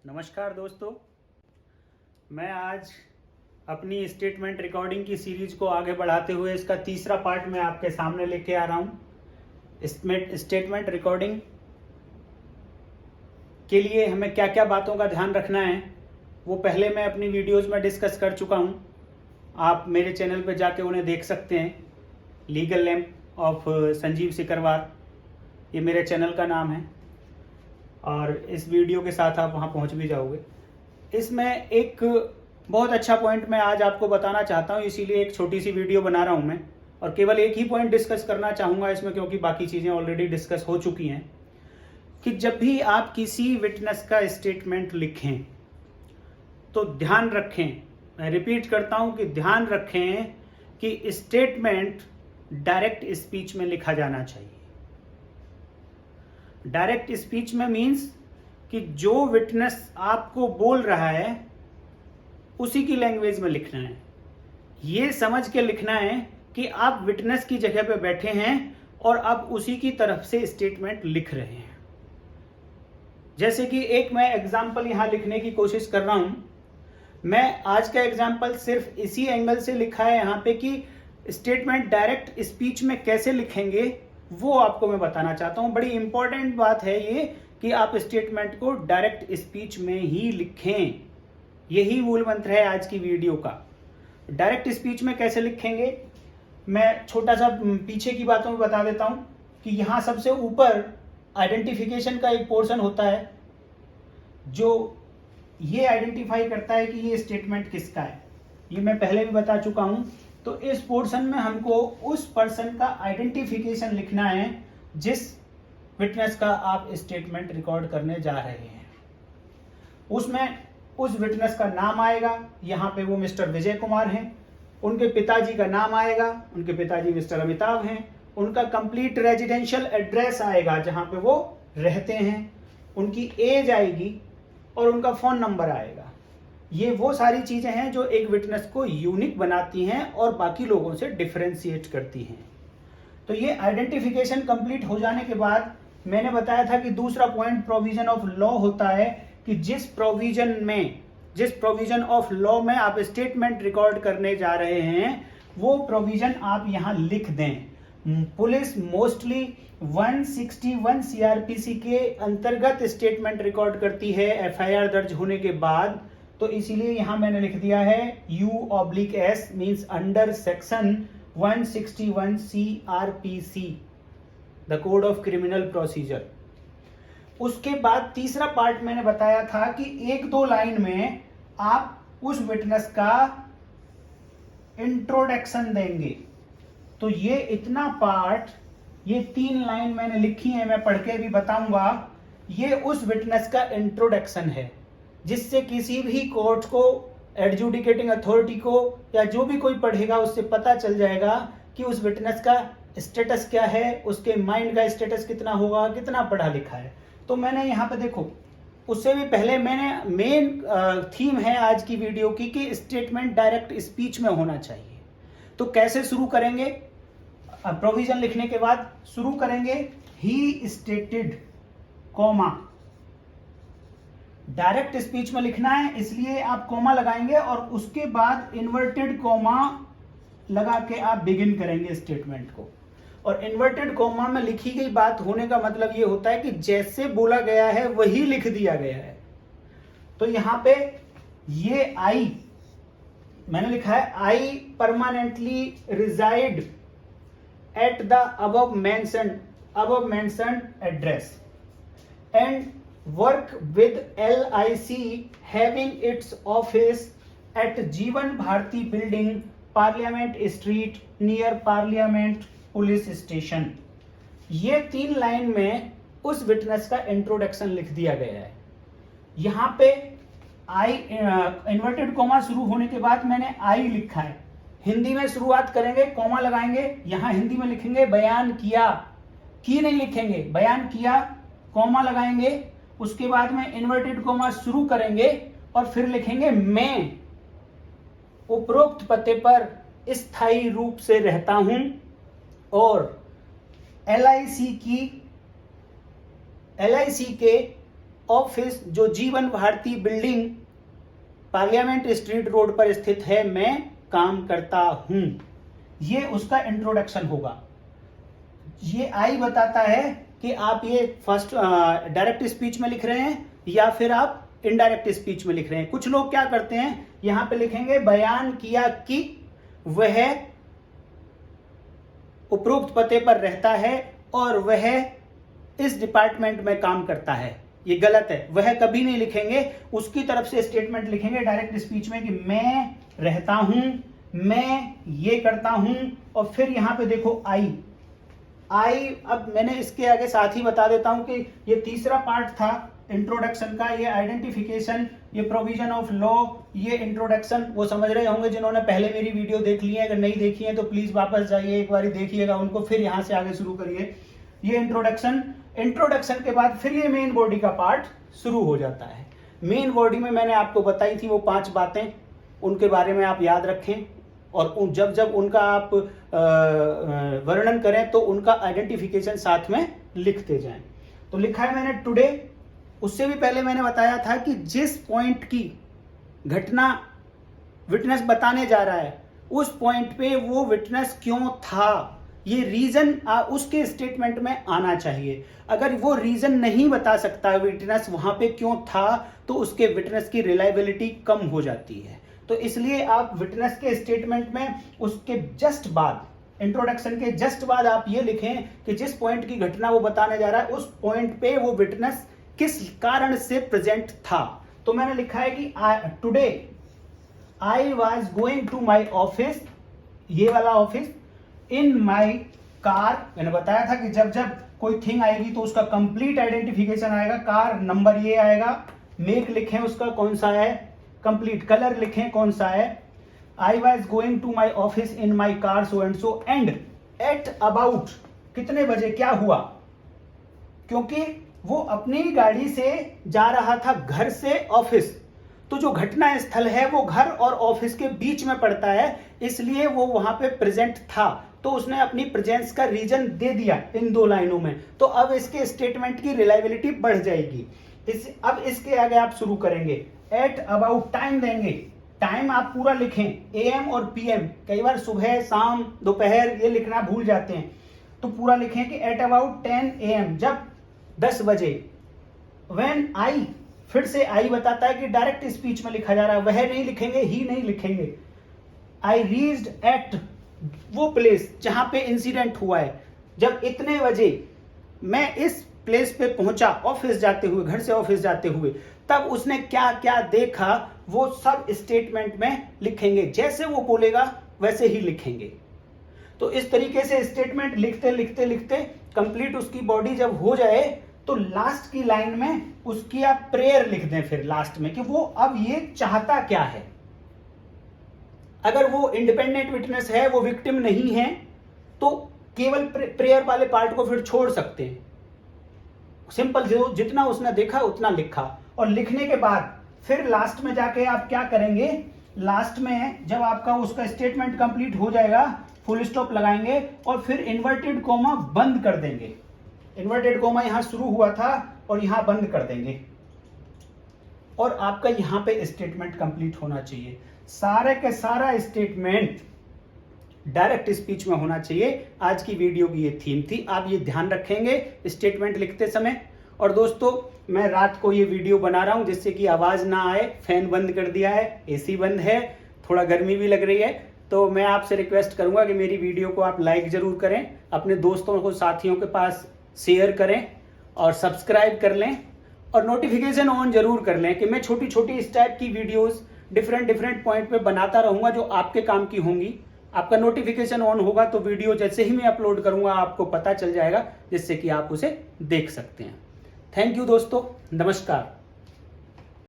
नमस्कार दोस्तों, मैं आज अपनी स्टेटमेंट रिकॉर्डिंग की सीरीज को आगे बढ़ाते हुए इसका तीसरा पार्ट मैं आपके सामने लेके आ रहा हूँ। स्टेटमेंट रिकॉर्डिंग के लिए हमें क्या क्या बातों का ध्यान रखना है वो पहले मैं अपनी वीडियोस में डिस्कस कर चुका हूँ। आप मेरे चैनल पे जाके उन्हें देख सकते हैं। Legal lamp of Sanjeev Sikarwar, ये मेरे चैनल का नाम है और इस वीडियो के साथ आप वहाँ पहुँच भी जाओगे। इसमें एक बहुत अच्छा पॉइंट मैं आज आपको बताना चाहता हूँ, इसीलिए एक छोटी सी वीडियो बना रहा हूँ मैं, और केवल एक ही पॉइंट डिस्कस करना चाहूँगा इसमें, क्योंकि बाकी चीज़ें ऑलरेडी डिस्कस हो चुकी हैं। कि जब भी आप किसी विटनेस का स्टेटमेंट लिखें तो ध्यान रखें, मैं रिपीट करता हूँ कि ध्यान रखें कि स्टेटमेंट डायरेक्ट स्पीच में लिखा जाना चाहिए। डायरेक्ट स्पीच में मीन्स कि जो विटनेस आपको बोल रहा है उसी की लैंग्वेज में लिखना है। ये समझ के लिखना है कि आप विटनेस की जगह पे बैठे हैं और आप उसी की तरफ से स्टेटमेंट लिख रहे हैं। जैसे कि एक मैं एग्जाम्पल यहां लिखने की कोशिश कर रहा हूं। मैं आज का एग्जाम्पल सिर्फ इसी एंगल से लिखा है यहां पे कि स्टेटमेंट डायरेक्ट स्पीच में कैसे लिखेंगे वो आपको मैं बताना चाहता हूं। बड़ी इंपॉर्टेंट बात है ये कि आप स्टेटमेंट को डायरेक्ट स्पीच में ही लिखें। यही मूल मंत्र है आज की वीडियो का। डायरेक्ट स्पीच में कैसे लिखेंगे, मैं छोटा सा पीछे की बातों में बता देता हूं कि यहां सबसे ऊपर आइडेंटिफिकेशन का एक पोर्शन होता है जो ये आइडेंटिफाई करता है कि ये स्टेटमेंट किसका है। ये मैं पहले भी बता चुका हूं। तो इस पोर्शन में हमको उस पर्सन का आइडेंटिफिकेशन लिखना है जिस विटनेस का आप स्टेटमेंट रिकॉर्ड करने जा रहे हैं। उसमें उस विटनेस का नाम आएगा, यहाँ पे वो मिस्टर विजय कुमार हैं। उनके पिताजी का नाम आएगा, उनके पिताजी मिस्टर अमिताभ हैं। उनका कंप्लीट रेजिडेंशियल एड्रेस आएगा जहाँ पे वो रहते हैं, उनकी एज आएगी और उनका फ़ोन नंबर आएगा। ये वो सारी चीज़ें हैं जो एक विटनेस को यूनिक बनाती हैं और बाकी लोगों से डिफरेंशिएट करती हैं। तो ये आइडेंटिफिकेशन कंप्लीट हो जाने के बाद मैंने बताया था कि दूसरा पॉइंट प्रोविजन ऑफ लॉ होता है कि जिस प्रोविजन ऑफ लॉ में आप स्टेटमेंट रिकॉर्ड करने जा रहे हैं वो प्रोविजन आप यहां लिख दें। पुलिस मोस्टली 161 सीआरपीसी के अंतर्गत स्टेटमेंट रिकॉर्ड करती है एफआईआर दर्ज होने के बाद। तो इसीलिए यहां मैंने लिख दिया है U/S means under section 161 CrPC, the code of criminal procedure. उसके बाद तीसरा पार्ट मैंने बताया था कि एक दो लाइन में आप उस विटनेस का इंट्रोडक्शन देंगे। तो ये इतना पार्ट, ये 3 लाइन मैंने लिखी है, मैं पढ़ के भी बताऊंगा। ये उस विटनेस का इंट्रोडक्शन है जिससे किसी भी कोर्ट को, एडजुडिकेटिंग अथॉरिटी को या जो भी कोई पढ़ेगा उससे पता चल जाएगा कि उस विटनेस का स्टेटस क्या है, उसके माइंड का स्टेटस कितना होगा, कितना पढ़ा लिखा है। तो मैंने यहाँ पे देखो, उससे भी पहले मैंने मेन थीम है आज की वीडियो की कि स्टेटमेंट डायरेक्ट स्पीच में होना चाहिए। तो कैसे शुरू करेंगे, प्रोविजन लिखने के बाद शुरू करेंगे ही स्टेटेड कॉमा। डायरेक्ट स्पीच में लिखना है इसलिए आप कॉमा लगाएंगे और उसके बाद इन्वर्टेड कॉमा लगा के आप बिगिन करेंगे स्टेटमेंट को। और इन्वर्टेड कॉमा में लिखी गई बात होने का मतलब ये होता है कि जैसे बोला गया है वही लिख दिया गया है। तो यहां पे ये आई मैंने लिखा है, I permanently reside at the above mentioned address and work with LIC having its office at Jeevan Bharti building, parliament Street, near Parliament police station. ये 3 लाइन में उस विटनेस का इंट्रोडक्शन लिख दिया गया है। यहां पे आई इन्वर्टेड कॉमा शुरू होने के बाद मैंने आई लिखा है। हिंदी में शुरुआत करेंगे, कॉमा लगाएंगे, यहां हिंदी में लिखेंगे बयान किया, की नहीं लिखेंगे, बयान किया, कॉमा लगाएंगे। उसके बाद में इन्वर्टेड कॉमा शुरू करेंगे और फिर लिखेंगे मैं उपरोक्त पते पर स्थायी रूप से रहता हूं और LIC के ऑफिस जो Jeevan Bharti building parliament street road पर स्थित है मैं काम करता हूं। ये उसका इंट्रोडक्शन होगा। ये आई बताता है कि आप ये फर्स्ट डायरेक्ट स्पीच में लिख रहे हैं या फिर आप इनडायरेक्ट स्पीच में लिख रहे हैं। कुछ लोग क्या करते हैं, यहां पे लिखेंगे बयान किया कि वह उपरोक्त पते पर रहता है और वह इस डिपार्टमेंट में काम करता है। ये गलत है, वह कभी नहीं लिखेंगे। उसकी तरफ से स्टेटमेंट लिखेंगे डायरेक्ट स्पीच में कि मैं रहता हूं, मैं ये करता हूं, और फिर यहां पे देखो आई। अब मैंने इसके आगे साथ ही बता देता हूं कि ये तीसरा पार्ट था इंट्रोडक्शन का। ये आइडेंटिफिकेशन, ये प्रोविजन ऑफ लॉ, ये इंट्रोडक्शन वो समझ रहे होंगे जिन्होंने पहले मेरी वीडियो देख ली है। अगर नहीं देखी है तो प्लीज वापस जाइए, एक बार देखिएगा उनको, फिर यहां से आगे शुरू करिए। ये इंट्रोडक्शन के बाद फिर ये मेन बॉडी का पार्ट शुरू हो जाता है। मेन बॉडी में मैंने आपको बताई थी वो 5 बातें, उनके बारे में आप याद रखें और जब जब उनका आप वर्णन करें तो उनका आइडेंटिफिकेशन साथ में लिखते जाएं। तो लिखा है मैंने टुडे। उससे भी पहले मैंने बताया था कि जिस पॉइंट की घटना विटनेस बताने जा रहा है उस पॉइंट पे वो विटनेस क्यों था, ये रीजन उसके स्टेटमेंट में आना चाहिए। अगर वो रीजन नहीं बता सकता विटनेस वहां पे क्यों था तो उसके विटनेस की रिलायबिलिटी कम हो जाती है। तो इसलिए आप विटनेस के स्टेटमेंट में उसके जस्ट बाद, इंट्रोडक्शन के जस्ट बाद आप ये लिखें कि जिस पॉइंट की घटना वो बताने जा रहा है उस पॉइंट पे वो विटनेस किस कारण से प्रेजेंट था। तो मैंने लिखा है कि today I was going to my office, ये वाला ऑफिस, इन माई कार। मैंने बताया था कि जब जब कोई थिंग आएगी तो उसका कंप्लीट आइडेंटिफिकेशन आएगा। कार नंबर ये आएगा, मेक लिखें उसका कौन सा है, कंप्लीट कलर लिखें कौन सा है। I was going to my office in my car so and so and at about, कितने बजे क्या हुआ, क्योंकि वो अपनी गाड़ी से जा रहा था घर से ऑफिस। तो जो घटना स्थल है वो घर और ऑफिस के बीच में पड़ता है, इसलिए वो वहां पे प्रेजेंट था। तो उसने अपनी प्रेजेंस का रीजन दे दिया इन 2 लाइनों में। तो अब इसके स्टेटमेंट की रिलायबिलिटी बढ़ जाएगी। अब इसके आगे आप शुरू करेंगे एट अबाउट, टाइम देंगे, टाइम आप पूरा लिखें, एएम और पीएम। कई बार सुबह, शाम, दोपहर ये लिखना भूल जाते हैं, तो पूरा लिखें कि एट अबाउट 10 AM, जब 10 बजे। व्हेन आई, फिर से आई बताता है कि डायरेक्ट स्पीच में लिखा जा रहा है, वह नहीं लिखेंगे, ही नहीं लिखेंगे। आई रीच्ड एट, वो प्लेस जहां पे इंसिडेंट हुआ है, जब इतने बजे मैं इस प्लेस पे पहुंचा ऑफिस जाते हुए, घर से ऑफिस जाते हुए, तब उसने क्या क्या देखा वो सब स्टेटमेंट में लिखेंगे। जैसे वो बोलेगा वैसे ही लिखेंगे। तो इस तरीके से स्टेटमेंट लिखते लिखते लिखते कंप्लीट उसकी बॉडी जब हो जाए तो लास्ट की लाइन में उसकी आप प्रेयर लिख दें फिर लास्ट में कि वो अब ये चाहता क्या है। अगर वो इंडिपेंडेंट विटनेस है, वो विक्टिम नहीं है, तो केवल प्रेयर वाले पार्ट को फिर छोड़ सकते हैं। सिंपल, जो जितना उसने देखा उतना लिखा। और लिखने के बाद फिर लास्ट में जाके आप क्या करेंगे, लास्ट में जब आपका उसका स्टेटमेंट कंप्लीट हो जाएगा फुल स्टॉप लगाएंगे और फिर इन्वर्टेड कोमा बंद कर देंगे। इन्वर्टेड कोमा यहां शुरू हुआ था और यहां बंद कर देंगे और आपका यहां पे स्टेटमेंट कंप्लीट होना चाहिए। सारे के सारा स्टेटमेंट डायरेक्ट स्पीच में होना चाहिए। आज की वीडियो की ये थीम थी, आप ये ध्यान रखेंगे स्टेटमेंट लिखते समय। और दोस्तों, मैं रात को ये वीडियो बना रहा हूं जिससे कि आवाज ना आए, फैन बंद कर दिया है, एसी बंद है, थोड़ा गर्मी भी लग रही है। तो मैं आपसे रिक्वेस्ट करूंगा कि मेरी वीडियो को आप लाइक जरूर करें, अपने दोस्तों को, साथियों के पास शेयर करें और सब्सक्राइब कर लें और नोटिफिकेशन ऑन जरूर कर लें कि मैं छोटी छोटी इस टाइप की वीडियोस डिफरेंट पॉइंट पे बनाता रहूंगा जो आपके काम की होंगी। आपका नोटिफिकेशन ऑन होगा तो वीडियो जैसे ही मैं अपलोड करूंगा आपको पता चल जाएगा, जिससे कि आप उसे देख सकते हैं। थैंक यू दोस्तों, नमस्कार।